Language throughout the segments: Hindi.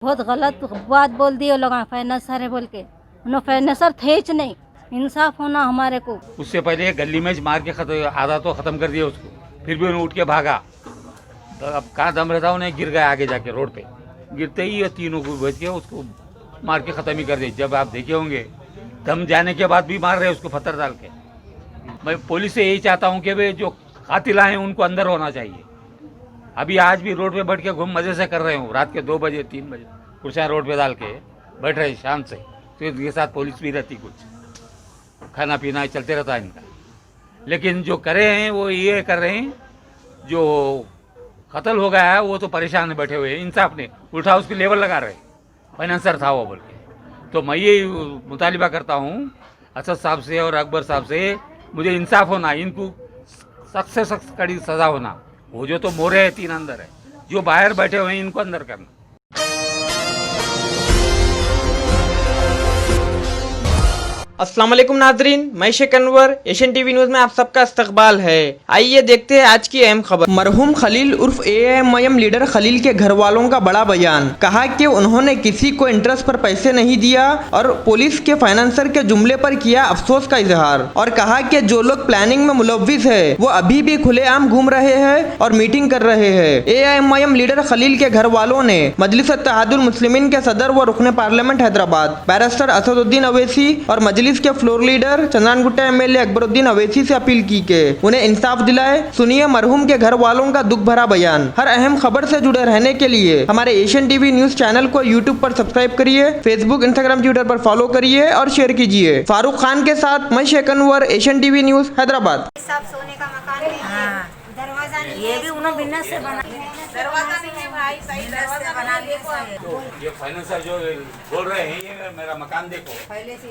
बहुत गलत बात बोल दी वो लोग फाइनेंसर है बोल के। उन्होंने फाइनेंसर थे ही नहीं। इंसाफ होना हमारे को। उससे पहले गली में मार के आधा तो ख़त्म कर दिया उसको, फिर भी उन्हें उठ के भागा। तो अब कहाँ दम रहता, उन्हें गिर गया आगे जाके रोड पे। गिरते ही ये तीनों को बच के उसको मार के ख़त्म ही कर दिया। जब आप देखे होंगे दम जाने के बाद भी मार रहे उसको पत्थर डाल के। मैं पुलिस से यही चाहता हूँ कि भाई जो कातिल हैं उनको अंदर होना चाहिए। अभी आज भी रोड पे बैठ के घूम मज़े से कर रहे हूँ, रात के 2 बजे 3 बजे कुर्सियाँ रोड पे डाल के बैठ रहे शाम से। तो इनके साथ पुलिस भी रहती, कुछ खाना पीना चलते रहता है इनका। लेकिन जो करे हैं वो ये कर रहे हैं, जो कत्ल हो गया है वो तो परेशान बैठे हुए हैं। इंसाफ ने उल्टा उसकी लेवल लगा रहे, फाइनेंसर था वो बोल के। तो मैं ये मुतालिबा करता हूँ असद साहब से और अकबर साहब से, मुझे इंसाफ होना, इनको सख्त से सख्त कड़ी सज़ा होना। वो जो तो मोरे है 3 अंदर है, जो बाहर बैठे हुए हैं इनको अंदर करना। अस्सलाम वालेकुम नाजरीन, मैं Sheikh Anwar, Asian TV news में आप सबका इस्तकबाल है। आइए देखते हैं आज की अहम खबर। मरहूम खलील उर्फ एएमआईएम लीडर खलील के घर वालों का बड़ा बयान। कहा कि उन्होंने किसी को इंटरेस्ट पर पैसे नहीं दिया और पुलिस के फाइनेंसर के जुमले पर किया अफसोस का इजहार। और कहा कि जो लोग प्लानिंग में मुलव्विस है वो अभी भी खुलेआम घूम रहे हैं और मीटिंग कर रहे हैं। एएमआईएम लीडर खलील के घर वालों ने मजलिस इत्तेहादुल मुस्लिमीन के सदर व रुकने पार्लियामेंट हैदराबाद बैरिस्टर असदुद्दीन अवैसी और मजलिस के floor leader Chandrayangutta MLA Akbaruddin Owaisi से अपील की कि उन्हें इंसाफ दिलाए। सुनिए मरहूम के घर वालों का दुख भरा बयान। हर अहम खबर से जुड़े रहने के लिए हमारे एशियन टीवी न्यूज चैनल को यूट्यूब पर सब्सक्राइब करिए, फेसबुक, इंस्टाग्राम, ट्विटर पर फॉलो करिए और शेयर कीजिए। फारूक खान के साथ मैं Sheikh Anwar, Asian TV news Hyderabad. सब सोने का मकान नहीं है, दरवाजा नहीं ये है, भी उन्होंने बिजनेस से बना, दरवाजा नहीं है भाई, सही दरवाजा बना देखो आप। तो ये फाइनेंसर जो बोल रहे हैं ये मेरा मकान देखो,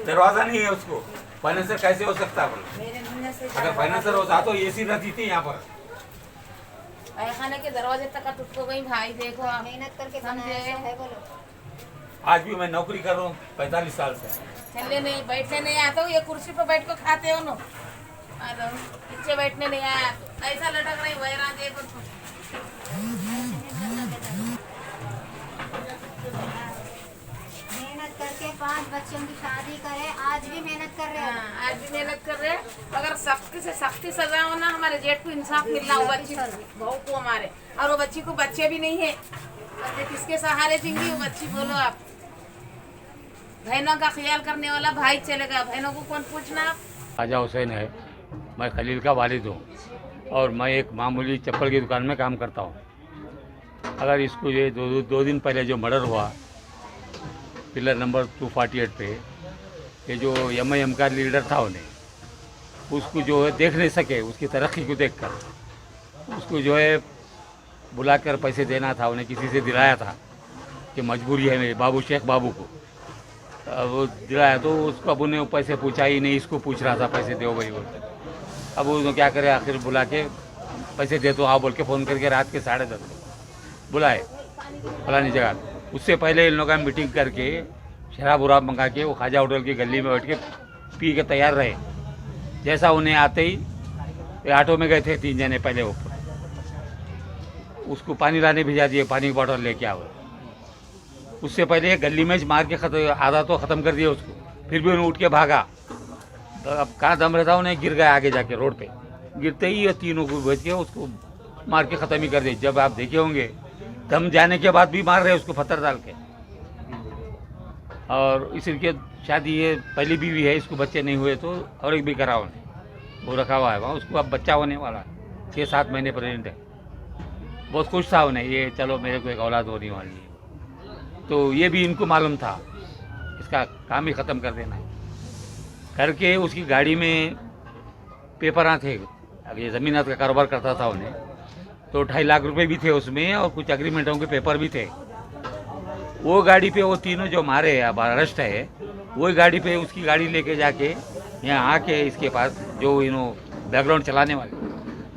दरवाजा नहीं है उसको, फाइनेंसर कैसे हो सकता है? मेरे बिजनेस से अगर फाइनेंसर होता तो एसी रहती थी यहाँ पर। खाने के दरवाजे तक टूट को गई भाई, देखो आप मेहनत करके बनाया है। बोलो आज भी मैं नौकरी कर रहा हूँ 45 साल से। चलने नहीं बैठने नहीं आता हूँ, ये कुर्सी पर बैठ कर खाते हो ना, पीछे बैठने नहीं आया तो ऐसा लटक रही वैरा देखो तो। मेहनत करके 5 बच्चों की शादी करे, आज भी मेहनत कर रहे हैं। हाँ, आज भी मेहनत कर रहे हैं। अगर सख्ती से सख्ती सजा हो ना, हमारे जेठ को इंसाफ मिलना हो, बच्ची बहू को हमारे, और वो बच्ची को बच्चे भी नहीं है, बच्चे किसके सहारे जिंदगी वो बच्ची? बोलो आप। बहनों का ख्याल करने वाला भाई चलेगा, बहनों को कौन पूछना? ख्वाजा हुसैन है, मैं खलील का वालिद हूँ और मैं एक मामूली चप्पल की दुकान में काम करता हूँ। अगर इसको ये दो दिन पहले जो मर्डर हुआ पिलर नंबर 248 पे, ये जो एमआईएम का लीडर था उन्हें उसको जो है देख नहीं सके, उसकी तरक्की को देखकर उसको जो है बुलाकर पैसे देना था, उन्हें किसी से दिलाया था कि मजबूरी है मेरे बाबू शेख बाबू को। वो दिलाया तो उसको अब उन्हें पैसे पूछा ही नहीं, इसको पूछ रहा था पैसे दो भाई बोलते। अब वो क्या करे, आखिर बुला के पैसे दे तो हाँ बोल के फ़ोन करके रात के 10:30 बुलाए फलानी जगह। उससे पहले इन लोगों का मीटिंग करके शराब उराब मंगा के वो ख्वाजा होटल की गली में बैठ के पी के तैयार रहे। जैसा उन्हें आते ही ये ऑटो में गए थे 3 जने पहले ऊपर, उसको पानी लाने भिजा दिए, पानी की बॉटल लेके आओ। उससे पहले गली में मार के आधा तो ख़त्म कर दिया उसको, फिर भी उन्हें उठ के भागा। तो अब कहाँ दम रहता, उन्हें गिर गया आगे जाके रोड पे। गिरते ही ये तीनों को बच के उसको मार के ख़त्म ही कर दिया। जब आप देखे होंगे दम जाने के बाद भी मार रहे उसको पत्थर डाल के। और इसलिए शादी ये पहली बीवी है, इसको बच्चे नहीं हुए तो और एक भी करा उन्हें, वो रखा हुआ है वहाँ, उसको अब बच्चा होने वाला है, 6-7 महीने प्रेग्नेंट है। बहुत खुश था उन्हें, ये चलो मेरे को एक औलाद होने वाली है। तो ये भी इनको मालूम था इसका काम ही ख़त्म कर देना है करके। उसकी गाड़ी में पेपर थे, अब ये ज़मीनात का कारोबार करता था उन्हें, तो 2.5 लाख रुपए भी थे उसमें और कुछ एग्रीमेंटों के पेपर भी थे। वो गाड़ी पे वो तीनों जो मारे अब अरेस्ट है, वही गाड़ी पे उसकी गाड़ी लेके जाके यहाँ आके इसके पास जो बैकग्राउंड चलाने वाले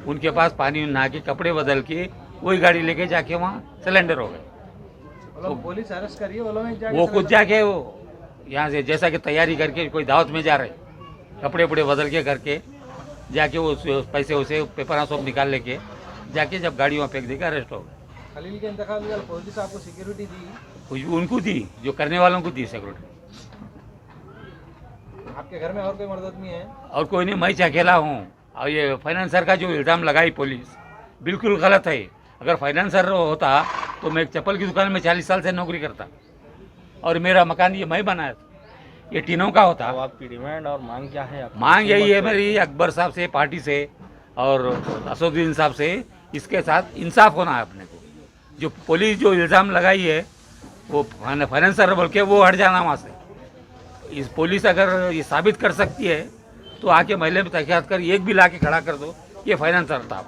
उनके पास पानी नहा के कपड़े बदल के वही गाड़ी लेके जाके वहाँ सिलेंडर हो गए। तो पुलिस अरेस्ट करी वो खुद जाके वो यहाँ से जैसा कि तैयारी करके कोई दावत में जा रहे, कपड़े वपड़े बदल के करके जाके वो पैसे उसे पेपर सब निकाल लेके जाके जब गाड़ी वहाँ फेंक देकर अरेस्ट हो गए। खलील के इंतकाल के बाद पुलिस आपको सिक्योरिटी दी? कुछ उनको दी, जो करने वालों को दी सिक्योरिटी। आपके घर में और कोई मर्द आदमी है? और कोई नहीं, मैं अकेला हूँ। और ये फाइनेंसर का जो इल्ज़ाम लगाई पुलिस बिल्कुल गलत है। अगर फाइनेंसर होता तो मैं एक चप्पल की दुकान में 40 साल से नौकरी करता, और मेरा मकान ये मैं बनाया था, ये टीनों का होता। तो आपकी डिमांड और मांग क्या है? मांग यही है मेरी, अकबर साहब से, पार्टी से और असदुद्दीन साहब से, इसके साथ इंसाफ होना है अपने को। जो पुलिस जो इल्ज़ाम लगाई है वो फाइनेंसर बोल के वो हट जाना वहाँ से। इस पुलिस अगर ये साबित कर सकती है तो आके महल में तहकीकात कर एक भी ला के खड़ा कर दो, ये फाइनेंसर था।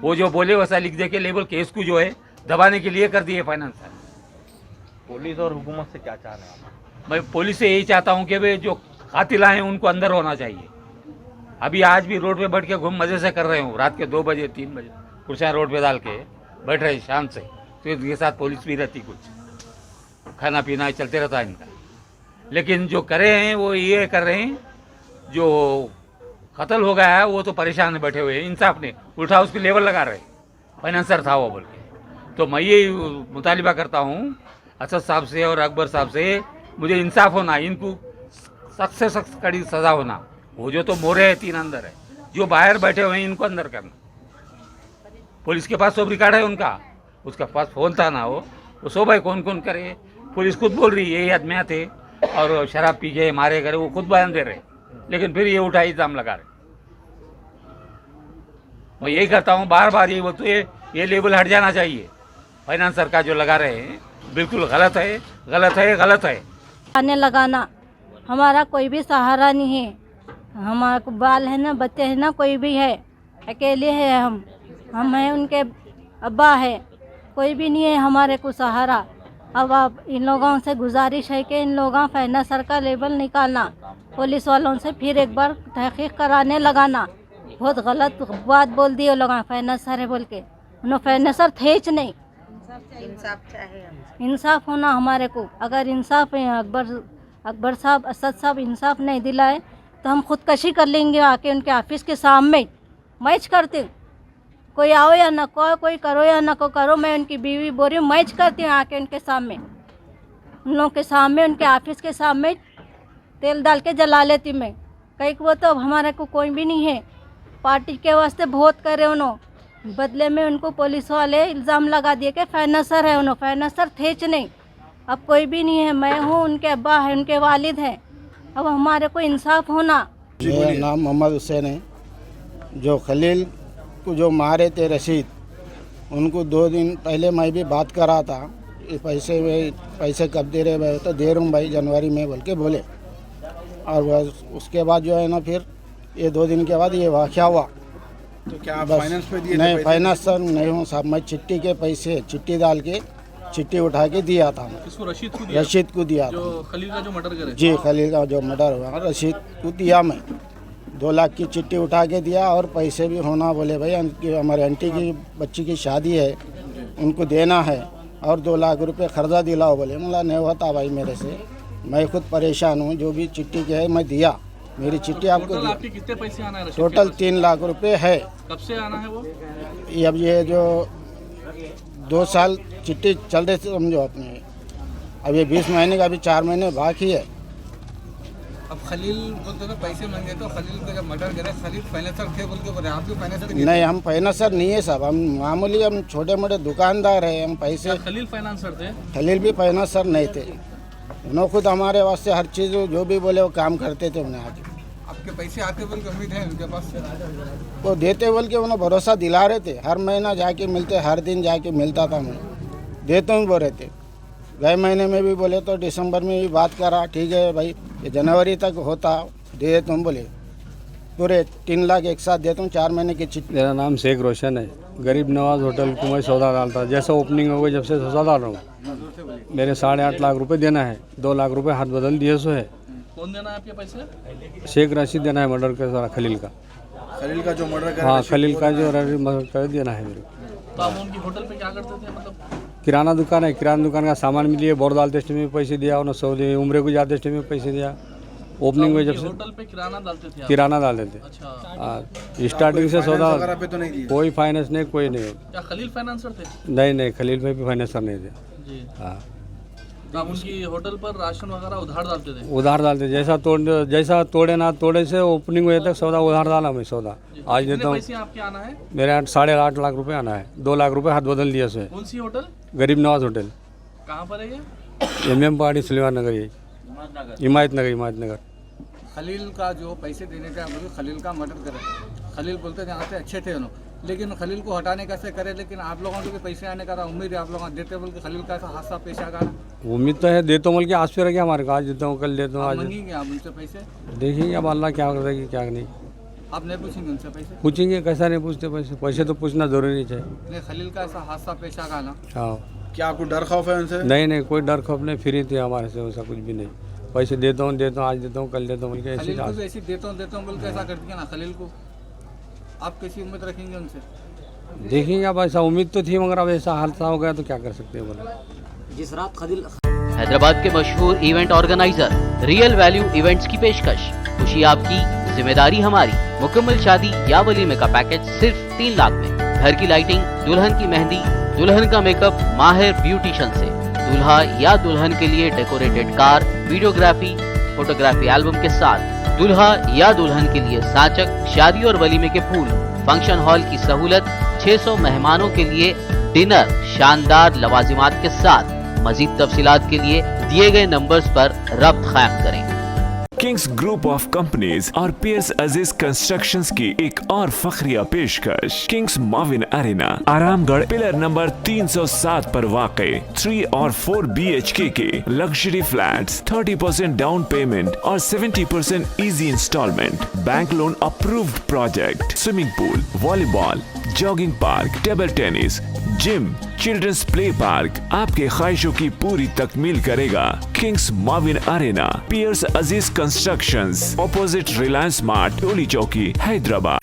वो जो बोले वैसा लिख दे के लेवल केस को जो है दबाने के लिए कर दिए फाइनेंसर। पुलिस और हुकूमत से क्या चाह रहे हैं आप? मैं पुलिस से यही चाहता हूँ कि वे जो कातिल हैं उनको अंदर होना चाहिए। अभी आज भी रोड पे बैठ के घूम मज़े से कर रहे हूँ, रात के 2 बजे 3 बजे कुर्सियाँ रोड पे डाल के बैठ रहे शाम से, तो इनके साथ पुलिस भी रहती, कुछ खाना पीना चलते रहता है इनका। लेकिन जो करे हैं वो ये कर रहे हैं, जो कत्ल हो गया है वो तो परेशान बैठे हुए हैं, इंसाफ ने उल्टा उसकी लेवल लगा रहे, फाइनेंसर था वो बोल के। तो मैं ये मुतालिबा करता हूँ असद साहब से और अकबर साहब से, मुझे इंसाफ होना, इनको सख्त से सख्त कड़ी सज़ा होना। वो जो तो मोरे है 3 अंदर है, जो बाहर बैठे हुए हैं इनको अंदर करना। पुलिस के पास सब रिकॉर्ड है उनका, उसका पास फ़ोन था ना, वो सब है, कौन कौन करे। पुलिस खुद बोल रही है ये आदमी थे और शराब पी के मारे करे, वो खुद बयान दे रहे, लेकिन फिर ये उठा इल्ज़ाम लगा रहे। मैं यही करता हूँ बार बार, यही बोलते ये लेबल हट जाना चाहिए। फाइनेंसर का जो लगा रहे हैं बिल्कुल गलत है, गलत है, गलत है। आने लगाना, हमारा कोई भी सहारा नहीं है। हमारा को बाल है ना, बच्चे हैं ना, कोई भी है, अकेले है हम हैं, उनके अब्बा है, कोई भी नहीं है हमारे को सहारा। अब आप इन लोगों से गुजारिश है कि इन लोगों फाइनेंसर का लेबल निकालना, पुलिस वालों से फिर एक बार तहकीक कराने लगाना। बहुत गलत बात बोल दी वो लोग फाइनेंसर है बोल के, उन्होंने फाइनेंसर थे ही नहीं। इंसाफ होना हमारे को। अगर इंसाफ है, अकबर साहब, असद साहब इंसाफ नहीं दिलाए तो हम खुदकशी कर लेंगे आके उनके ऑफिस के सामने। मैच करती हूँ, कोई आओ या न कोई करो या न करो, मैं उनकी बीवी बोल रही हूँ, मैच करती हूँ आके उनके सामने, उन लोगों के सामने, उनके ऑफिस के सामने तेल डाल के जला लेती मैं। कहीं वो तो हमारे को कोई भी नहीं है, पार्टी के वास्ते बहुत करे उन्होंने, बदले में उनको पुलिस वाले इल्ज़ाम लगा दिए कि फाइनेंसर है, उन्होंने फाइनेंसर थे ही नहीं। अब कोई भी नहीं है, मैं हूँ, उनके अब्बा है, उनके वालिद हैं। अब हमारे को इंसाफ होना। मेरा नाम मोहम्मद हुसैन है। जो खलील को जो मारे थे रशीद, उनको 2 दिन पहले मैं भी बात करा था, ये पैसे कब दे रहे भाई, तो दे रहा हूँ भाई जनवरी में बोल के बोले। और बस उसके बाद जो है ना, फिर ये 2 दिन के बाद ये वाक़या हुआ। तो क्या आप फाइनेंस पे दिए? नहीं, फाइनेंसर नहीं हूँ साहब, मैं चिट्ठी के पैसे, चिट्ठी डाल के चिट्ठी उठा के दिया था। इसको रशीद को दिया? रशीद को दिया जो था। खलील का जो मर्डर करे? जी, खलील का जो मर्डर हुआ, रशीद को दिया मैं। 2 लाख की चिट्ठी उठा के दिया, और पैसे भी होना बोले भाई, हमारे आंटी की बच्ची की शादी है, उनको देना है, और 2 लाख रुपए खर्चा दिलाओ बोले। मतलब नहीं होता भाई मेरे से, मैं खुद परेशान हूँ। जो भी चिट्ठी के है मैं दिया, मेरी चिट्ठी आपको टोटल आपके कितने पैसे आना है? टोटल 3 लाख रुपए है। कब से आना है वो? अब ये जो 2 साल चिट्ठी चल रही थी समझो अपने, अब ये 20 महीने का, अभी 4 महीने बाकी है। अब खलील बोलते थे पैसे मांगे, तो खलील का जब मर्डर करे, खलील फाइनेंसर थे बोल के बोले, आप भी फाइनेंसर? नहीं, हम फाइनेंसर नहीं है साहब, हम मामूली, हम छोटे मोटे दुकानदार हैं। हम पैसे, खलील फाइनेंसर थे? खलील भी फाइनेंसर नहीं थे, उन्होंने खुद हमारे वास्ते हर चीज़ जो भी बोले वो काम करते थे। उन्हें आके आपके पैसे आते बोल के उम्मीद है उनके पास? वो देते बोल के उन्हें भरोसा दिला रहे थे, हर महीना जाके मिलते, हर दिन जाके मिलता था। मैं देता हूँ बोल रहे थे, गए महीने में भी बोले, तो दिसंबर में भी बात करा, ठीक है भाई ये जनवरी तक होता दे देता हूँ बोले, पूरे 3 लाख एक साथ देता हूँ, 4 महीने की चिट्ठी। मेरा नाम शेख रोशन है। गरीब नवाज होटल को मैं सौदा डालता, जैसा ओपनिंग हो गई जब से सौदा डाल रहा हूँ। मेरे 8.5 लाख रुपए देना है, 2 लाख रुपए हाथ बदल दिए सो है। कौन देना है आपके पैसे? शेख रशीद देना है मर्डर के सारा खलील का। खलील का जो मर्डर करे? हाँ, खलील का जो मर्डर कर देना है मेरे को। तो आप उनकी होटल पे क्या करते थे? मतलब किराना दुकान है, किराना दुकान का सामान मिलिए, बोर डालते टाइम में पैसे दिया, उन्होंने सौदे उम्र को जाते टाइम में पैसे दिया। ओपनिंग में जब से होटल पे किराना डालते थे? किराना डालते थे। अच्छा, स्टार्टिंग से सौदा पे तो नहीं दिया? कोई फाइनेंस नहीं, कोई नहीं। क्या खलील फाइनेंसर थे? नहीं, खलील भाई भी फाइनेंसर नहीं थे। जी। हाँ, तो आप उनकी होटल पर राशन वगैरह उधार डालते थे? उधार डालते, जैसा तोड़े ना तोड़े से ओपनिंग हुए तक सौदा उधार डाला मैं सौदा। आज कितने देता हूँ, पैसे आपके आना है? मेरे यहाँ 8.5 लाख रुपए आना है, 2 लाख रुपए हाथ बदल दिया से। कौन सी होटल? गरीब नवाज होटल, कहाँ पर है ये? MM पहाड़ी सलीमान नगर, यही हिमायत नगर। खलील का जो पैसे देने का मतलब खलील का मर्डर करे, खलील बोलते थे यहाँ से अच्छे थे उन्होंने, लेकिन खलील को हटाने कैसे करे, लेकिन आप लोगों को भी पैसे आने का उम्मीद है, आप लोग देते बोल के खलील का ऐसा हादसा पेश आ गया। उम्मीद तो है, देता हूँ बोल के आज पे रह गया हमारे, आज देता हूँ कल देता हूँ, आज मांगेंगे आप उनसे पैसे? देखेंगे अब अल्लाह क्या करेगी क्या नहीं। आप नहीं पूछेंगे उनसे पैसे? पूछेंगे, कैसा नहीं पूछते पैसे तो पूछना जरूरी है। नहीं, खलील का ऐसा हादसा पेश आ गया ना। हाँ, क्या आपको डर खौफ है उनसे? नहीं, कोई डर खौफ नहीं, फ्री थे हमारे से, वैसा कुछ भी नहीं। पैसे देता हूँ आज देता हूँ कल देता हूँ बोल के खलील को भी ऐसे। ऐसी देता हूँ बोल के ऐसा कर दिया ना खलील को, आप कैसी उम्मीद रखेंगे उनसे? देखेंगे, अब ऐसा उम्मीद तो थी, मगर अब ऐसा हादसा हो गया तो क्या कर सकते हैं बोला। जिस रात खलील हैदराबाद के मशहूर event organiser real value events की पेशकश, खुशी आपकी जिम्मेदारी हमारी। मुकम्मल शादी या वलीमे का पैकेज सिर्फ 3 लाख में। घर की लाइटिंग, दुल्हन की मेहंदी, दुल्हन का मेकअप माहिर ब्यूटिशियन से, दूल्हा या दुल्हन के लिए decorated car, videography, photography album के साथ, दूल्हा या दुल्हन के लिए साचक, शादी और वलीमे के फूल, फंक्शन हॉल की सहूलत, 600 मेहमानों के लिए डिनर, शानदार लवाजिमात के साथ। मजीद तफसीलात के लिए दिए गए नंबर्स पर रब्त कायम करें। किंग्स ग्रुप ऑफ कंपनीज और पियर्स अजीज कंस्ट्रक्शंस की एक और फखरिया पेशकश, Kings Mauvin arena, Aramghar, pillar number 307 पर वाक़े 3 और 4 BHK के लग्जरी फ्लैट्स, 30% डाउन पेमेंट और 70% easy instalment, bank loan approved project, swimming pool, volleyball, jogging park, table tennis, gym, children's play park आपके ख्वाहिशों की पूरी तकमील करेगा। Kings Mauvin Arena, Pierce Aziz constructions, opposite Reliance Mart, Toli Chowki, Hyderabad.